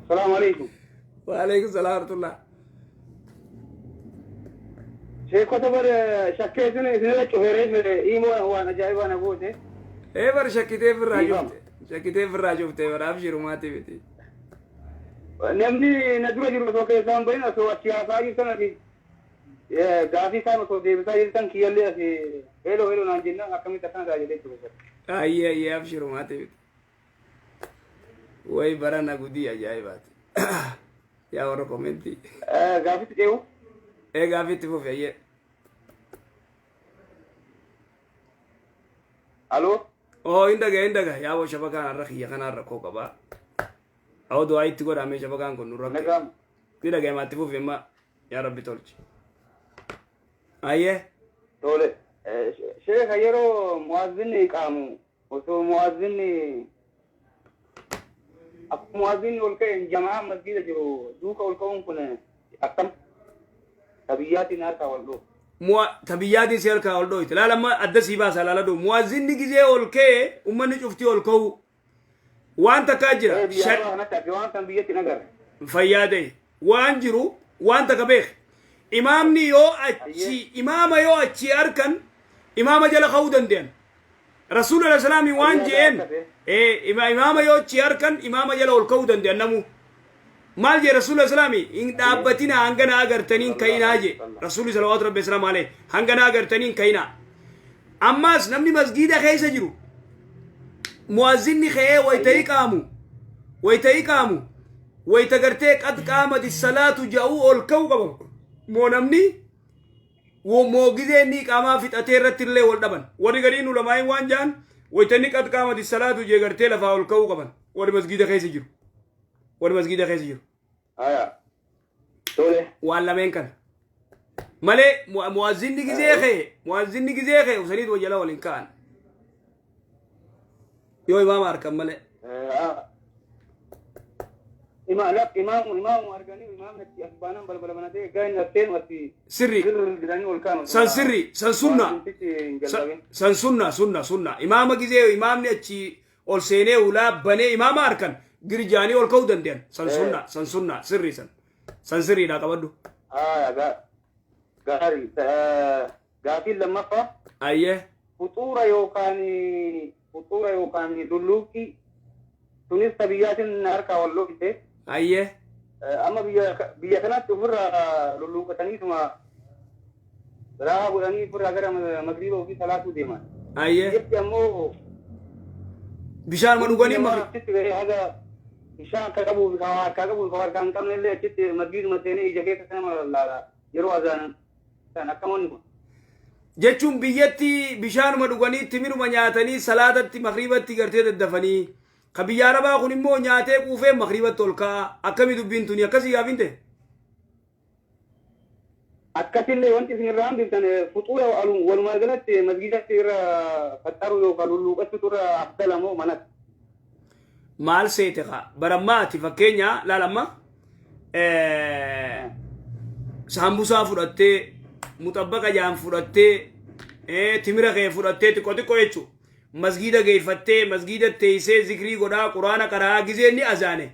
السلام عليكم. وعليكم السلام ورحمة الله. شيخ كتبر شكيتني إذن لك وهرين إيمو وأنا جايب أنا بوته. إيه بر شكيتي في الراجوفت. شكيتي في الراجوفت أبشر ما تبتي. نمني ندرج الرسول كان بيننا سوى أشياء ساجي سنة دي. يا قافي كان مسؤول دي بس هاي كان كيالي في هلو نانجينا أكمل تكان راجع ليه تبصر. أي أبشر ما تبتي. وही बड़ा ना गुदी आ जाए बात या और कमेंट थी قافي تجيو. एक आफी थी वो ये ألو. ओ इंदगा या वो शबकान रखी या खाना रखो कबा आओ दुआई थी को रामे शबकान को नूर रखे نعم. इंदगा माती वो फिर माँ या रब्बी तोल्च आइए تولي شيخ هيرو مؤذن كامو وسو مؤذن أكو مؤذن والكين جماعة مسجد جو دوكا والكون كنا أكتم تبيات نار كوالدو مو تبيادي سير كاولدو لا لما أدسي باس على لدو موازين نجزي أولكي ومن شفتي أولكو وانت كاجرا بيارو أنا تبيوان تبيات نجار فيادي وانجرو وانت كبيخ إمامني يو أتشي إمام يو أتشي أركن إمام جل خودن دين رسول الله صلى الله عليه وسلم وانجين إيه إمام يو أتشي أركن إمام جل أولكودن دين نمو مال جي رسول الله صلى الله عليه وسلم إن دابتنا هنگنا أگر تنين كينا جي رسول الله صلى الله عليه وسلم عليه هنگنا أگر تنين كينا أماس نمني مسجد خيس جرو مؤذن خيه ويتيقامو ويتغرتك قد قامت الصلاة جاءوا الكوكب مو نمني وموجزيني قاما في تأتيرت اللي والدبن ورغرين علماء وانجان ويتني قد قامت الصلاة جاء لفا الكوكب ورمسجد خيس جرو ورمسجد خيس جرو آية تولي ولا مين كان مالي مؤذن نجزيه وسنيد وجلا ولا كان يو إمام أركم مالي إمام لا إمام أركاني إمام أسبانا بل بنادي جاي نتين وتي سري سن سري سن سنة إمام جزيه إمام نأتي أول سنة ولا بني إمام أركان جرجاني والكودن دين سن سنة سري سن سري لا كبدو يا غاري غافل لما فا أيه فطورة يوكاني دلوكي تونس تبيات النهار كوالو كده أيه أما بيا كنا تفر لولو كتاني ثم راها بولاني فر أجر مغرب وفي ثلاثة ديما أيه يبقى مو بشار منوغاني ما هذا إشان كابو كوار كان كم اللي أشيت مسجد مسجد إيجابي كسمة لا يروح أذان أنا كمان جتشون بيجتي بشار منوغاني تميرو منياتني سلادتي مغربتي كرتي الدفني خبيارة با خوني مو نياتي كوفي مغربت تولكا أكمي دبين توني أكسي يابينته أكثر وانت في الرام بيتنا فطورة والمرجلة مسجد سير فتارو يو كلولو بس فطورة أفضل مو منات maal seete kaa barammaati fakkeenya laalamma saambusaa fudhattee muxabbaqa jaan fudhattee timira kee fudhattee xiqqoo jechuun masgiida geeffattee masgiida teessee zikrii godhaa quraana qaraa gizee ni azaane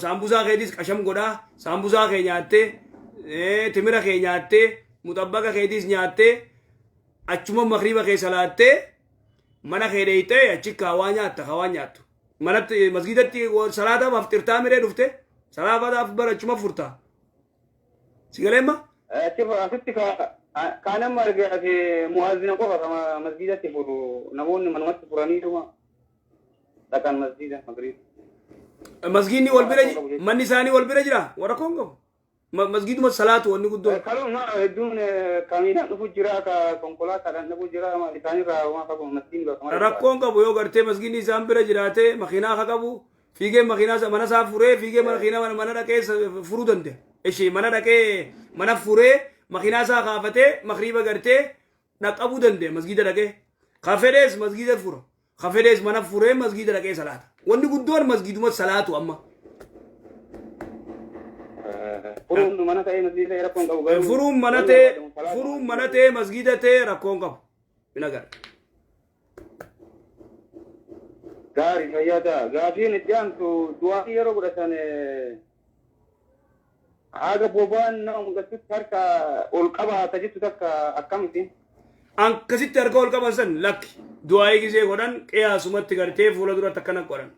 saambusaa keetis qasham godhaa saambusaa kee nyaattee timira kee nyaattee muxabbaqa keetis nyaattee achuma magriiba kee salaattee mana kee deeytee achi kaawaa nyaattu manatti masgiidatti salaataaf aftirtaa miree dhufte salaataaf barachuma furtaa sigaleemma asitti kaanan marga fi muazzina qofa masgiidatti furu namoonni manumatti furaniituma dhaqan masgiida magriib masgiidni wal bira manni isaanii wal bira jira warra koon qabu masgiiduma salaatu wanni guddoo kaluma hedduun kaamiidhaan dhufu jira ka konkolaataadhaan dhufu jira isaanirraa waan qabu masgiidni rakkoon qabu yoo gartee masgiidni isaan bira jiraate makiinaa ka qabu fiigee makiinaa mana isaa furee fiigee makiinaa mana dhaqee furuu danda'a ishee mana dhaqee mana furee makiinaa isaa kaafatee magriiba gartee dhaqabuu danda'a masgiida dhaqee kafedees masgiida fura kafedees mana furee masgiida dhaqee salaata wanni guddoon masgiiduma salaatu amma furuun mana ta'e masgiida ta'e rakkoon qabu binagar gaarii fayyadaa gaafiin itti aantu du'aa yeroo godhatan haga bobaan nama mudatutti harka ol qabaata jettu takka akkamitti akkasitti harka ol qaban san lakki du'aa gisee godhan qiyaasumatti gartee fuula duratti akkana godhan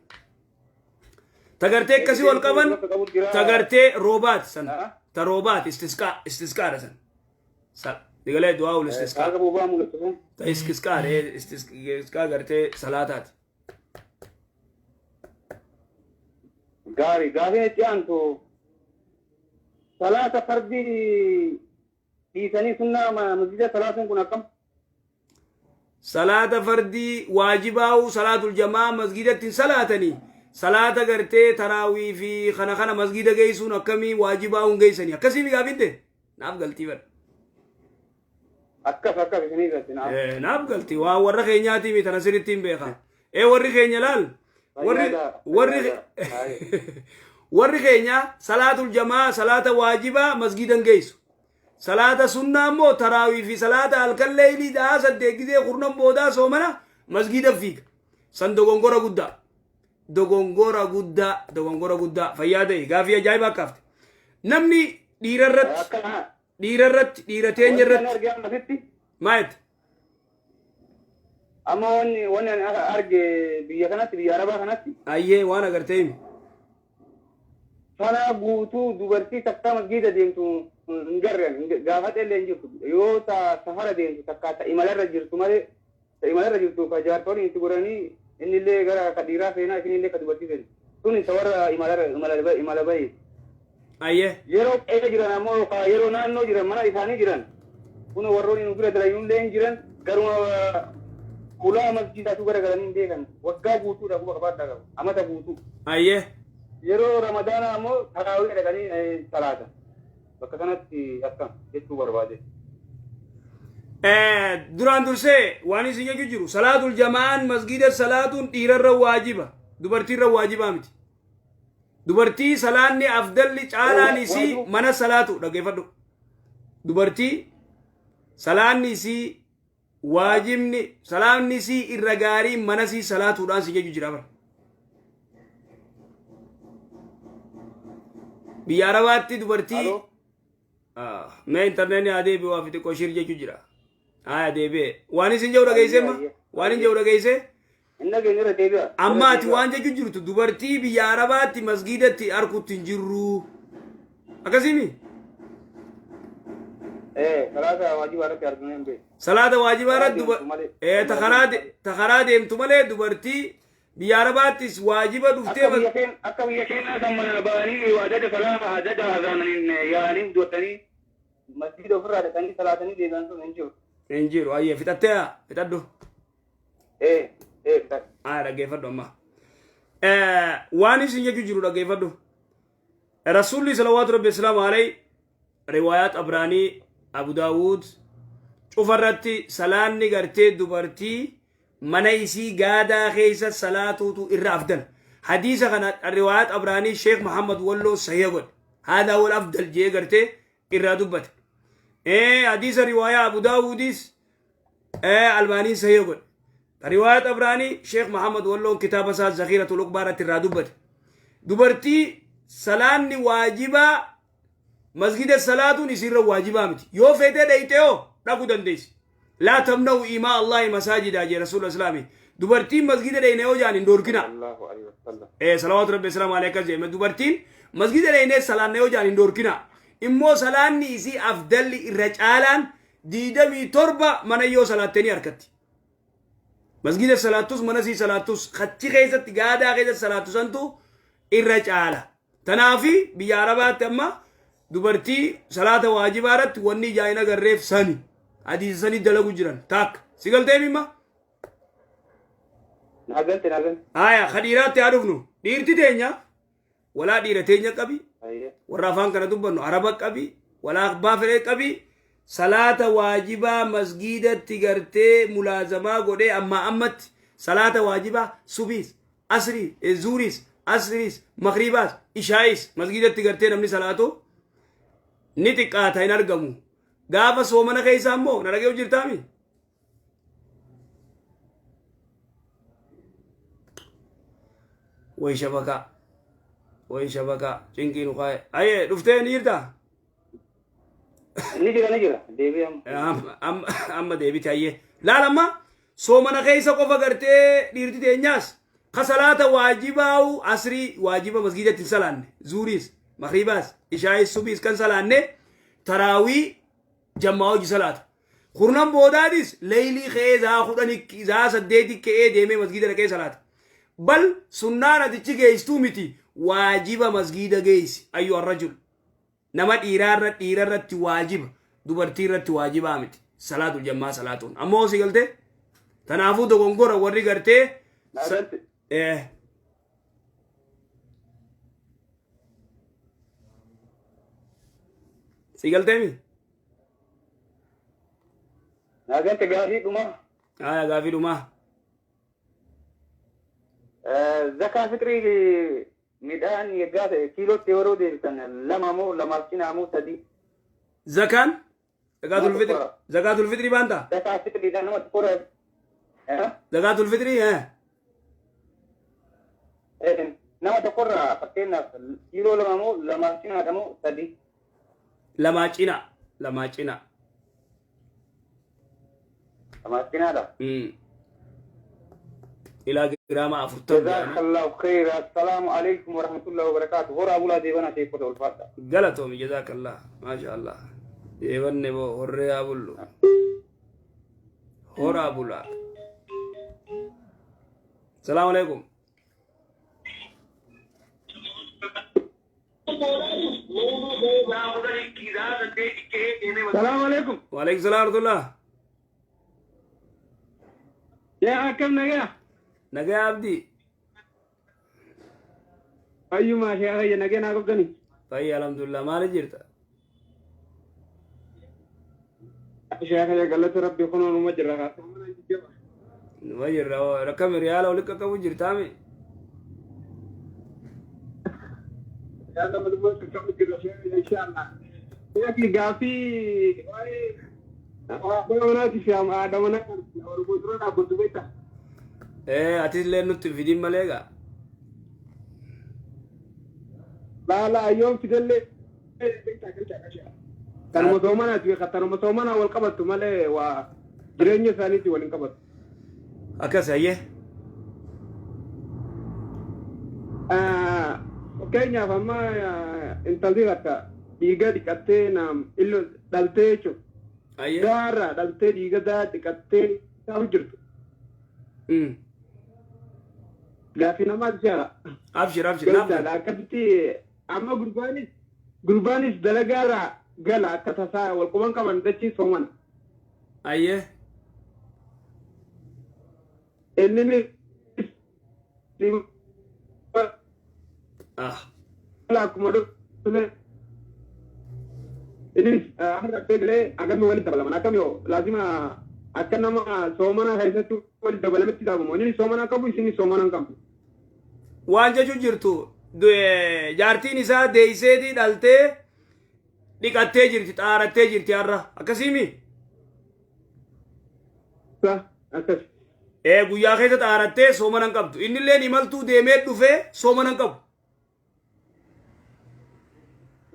tagartee akkasii ol qaban tagartee roobaat san ta roobaat istisqaadha san digalee du'aa ul istisqaa haga bobaan mudatu sun ta istisqaa gartee salaataati gaarii gaafiin itti aantu salaata fardii dhiisanii sunnaa masjida salaatuun kun akkam salaata fardii waajibaa'u salaatul jamaa masjidatti salaatanii salaata gartee taraawii fi kana masjida geessuun akkamii waajibaa'uun geessanii akkasii gaafinte naaf galtii bara akkas isinii galti naaf galtii waa warra keenyaatii miti tana sirrittiin beekaa warri keenya laal warri keenya salaatul jamaa salaata waajibaa masjidan geessu salaata sunnaa immoo taraawii fi salaata halkan leeylii daa saddeet gisee kurnan boodaa soomana masjida fiiga san dogongora guddaa fayyaa ta'e gaafii ajaa'ibaa kaafte namni dhiirarratti dhiira teenya irratti maayet amma wanni ani arge biyya kanatti biyya arabaa kanatti ayyee waan agartee himi fana guutuu dubartii takka masjida deemtu hin garren gaafate illee hin jirtu yoo ta safara deemtu takka ta imalarra jirtu malee ta imalarra jirtu ka jaartoonni itti godhanii inni illee gara ka dhiiraa seenaa isin illee ka dubartii seenu sun isa warra imala bahe ayyee yeroo qeessa jiran ammoo ka yeroo naannoo jiran mana isaanii jiran kun warroonni nu bira dalayyuu illee hin jiran garuma kulaa masjidaatu gara galanii beekan waggaa guutuudha kuba qabaadhaa qabu amata guutuu ayyee yeroo ramadaana ammoo taraawii dhaqanii salaata bakka kanatti akkam jechuu barbaade duraan dursee waan isin jechuu jiru salaatul jamaan masjida salaatuun dhiirarra waajiba dubartiirra waajibaa miti dubartii salaanni afdalli caalaan isii mana salaatu dhageeffadhu dubartii salaanni isii waajibni salaanni isii irra gaarii mana isii salaatuudhaan si jechuu jira bara biyya arabaatti dubartii mee intarneetni adeebe waa fite qoshir jechuu jira adeebe waan isin jedhu dhageesse waan hin jedhu dhageesse amma ati waan jechuu jirtu dubartii biyya arabaatti masgidatti arkutti hin jirru akkasimi salaata waajibaa irratti arginu hin beeku salaata waajibaa irratti takaraa deemtu malee dubartii biyya arabaattis waajiba dhuftee akka biyya keenyaa kan mana ba'anii ajaja salaama ajaja azaananiin yaa'anii dootanii masjida ofirraa dhaqanii salaatanii deebi'an sun hin jiru ayyee fixadhu dhaggeeffadhu amma waan isin jechuu jiru dhaggeeffadhu rasuulli salawaatu rabbi islaamu alayhi riwaayaat abraanii abu daawud cufarratti salaanni gartee dubartii mana isii gaadaa keessa salaatuutu irra afdal hadiisa kana riwaayaat abraanii sheekh muhammad walloo sahih god haadaa wal afdal jee gartee irraa dubbate hadiisa riwaayaa abu daawudis albaanii sahih god riwaayaat abraanii sheekh muhammad walloo kitaaba isaa zakhiratul ukbaaratti irraa dubbate dubartii salaanni waajibaa masjida salaatuun isirra waajibaa miti yoo feetee dhayxeoo dhaquu dandeessi لا تمنعوا إيماء الله مساجد أجي رسول الله الإسلامي دوبرتين مسجد لينه وجان دوركنا الله عليه وسلم صلوات ربي السلام عليك زي ما دوبرتين مسجد لينه سلام وجان دوركنا إمو سلام نيسي أفضل الرجالان ديدمي تربة من يو صلاتني أركتي مسجد الصلاتوس منسي صلاتوس خطي خيزة تقادا خيزة صلاتوس أنتو الرجالة تنافي بياربات أما دوبرتي صلاة واجبارت وني جاينا غريف ساني حديث سني دلقو جران تاك سيقل تيمي ما ناقلت خديرات تعرفنو ديرتي تينيا ولا ديرة تينيا قبي ورافان كان دبنو عربك قبي ولا أخبا فريق قبي صلاة واجبة مسجدة تغرتي ملازمة قده أما أمت صلاة واجبة سبيس أسري زوريس أسريس مغربات إشايس مسجدة تغرتي نمني صلاة نتقات هين أرقمو gaafa soomana keessa ammoo na dhagee jirtaami way shabaka cinqiin uqaa'e aye dhuftee ni jirta نجرا ديبي amma deebite ayye laalamma soomana keessa qofa gartee dhiirti teenyaas kasalaata waajibaawu asrii waajiba masgidatti salaanne zuuriis maghribaas ishaayis subiis kan salaanne taraawii jammaa hojii salaata kurnan boodaadis leeylii kee zaa kudhani zaa saddeeti kee deemee masgida dhaqee salaata bal sunnaan atichi geestuu miti waajiba masgida geessi ayyu arrajul nama dhiirarratti waajiba dubartiirratti waajibaa miti salaatul jammaa salaatuun ammoo si galte tanaafuu dogongora warri gartee si galteemi ناقنت قافي دما gaafii dhumaa زكاة فكري ميدان يقاس كيلو تيورو دي كان لما مو لما سينا مو سدي zakaan zakaatul fitri baanta زكاة فكري ده نما تقول zakaatul fitri نما تقول فكينا كيلو لما مو لما سينا مو سدي lamaa cina لما سينا ده ilaa giraama 40 جزاك الله خير السلام عليكم ورحمة الله وبركاته هورا أبولا ديوانا شيء فتح الفاتحة galatoom jazakallah maasha allah deebanne boo horree haa bullu horaa bulaa salaamu alaikum السلام عليكم waalaikum salaam warahmatullah يا كم نجا nagaa abdii أيما شيء هي نجا ناقو كني fayya alhamdulillah maali jirta شيء هي قالت ربي خنون مجرها numa jirra rakka miriyaala olikka qabu jirtaami يا لما تقول كم كده شيء إن شاء الله يا قافي أنا في أم آدم أنا وربوترنا بنتبيتا atis illee nutti fidin maleega لا يوم في دل كان مصومنا في خطر مصومنا والقبض ماله وجريني ثاني والانقبض akkas ayye Kenya fama intaldirata diga dikatte nam illo daltecho ayye dara dalte diga da dikatte tawjurtu gafi nama jara abshir gala la kapti amma gurbanis dalagara gala katasa wal kuman kaman dachi soman ayye enni la kumado ini hada tegle agar me wali tabala mana kam yo lazima akana ma somana haysatu wali tabala metti dabu mo ni somana kabu isini somana kam waan jechuun jirtu jaartiin isaa deeyseetii dhaltee dhiqattee jirti xaarattee jirti har'a akkasiimi sa akas guyyaa keessa xaarattee soomana hin qabdu innillee imaltuu deemee dhufee soomana hin qabu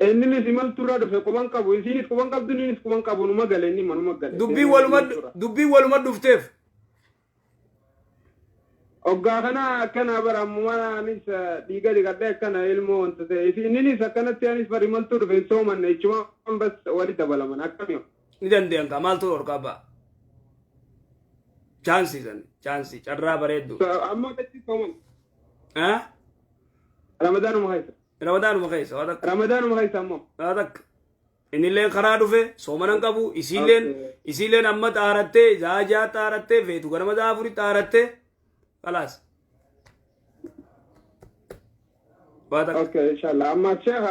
enni simal turra do ko ban kabu isinis ko ban kabdu ni ko ban kabu no magale ni manu magale dubbii waluma dhufteef ogga kana baramuma nis diga de kana ilmo onte isini sakana tianis barimal tur be soman ne chuma bas wali dabalaman akkamyo ni dandeen ka maaltu orqaba chansi carraa bareeddu amma datti soman ha ramadanu mahaysa ramadaanuma keessa wadak ramadanu mahaysa ammo wadak inilleen karaa dhufe soomanan qabu isiilleen amma xaarattee jaajaa xaarattee feetu ganama daafuri xaarattee خلاص اوكي ان شاء الله اما الشيخ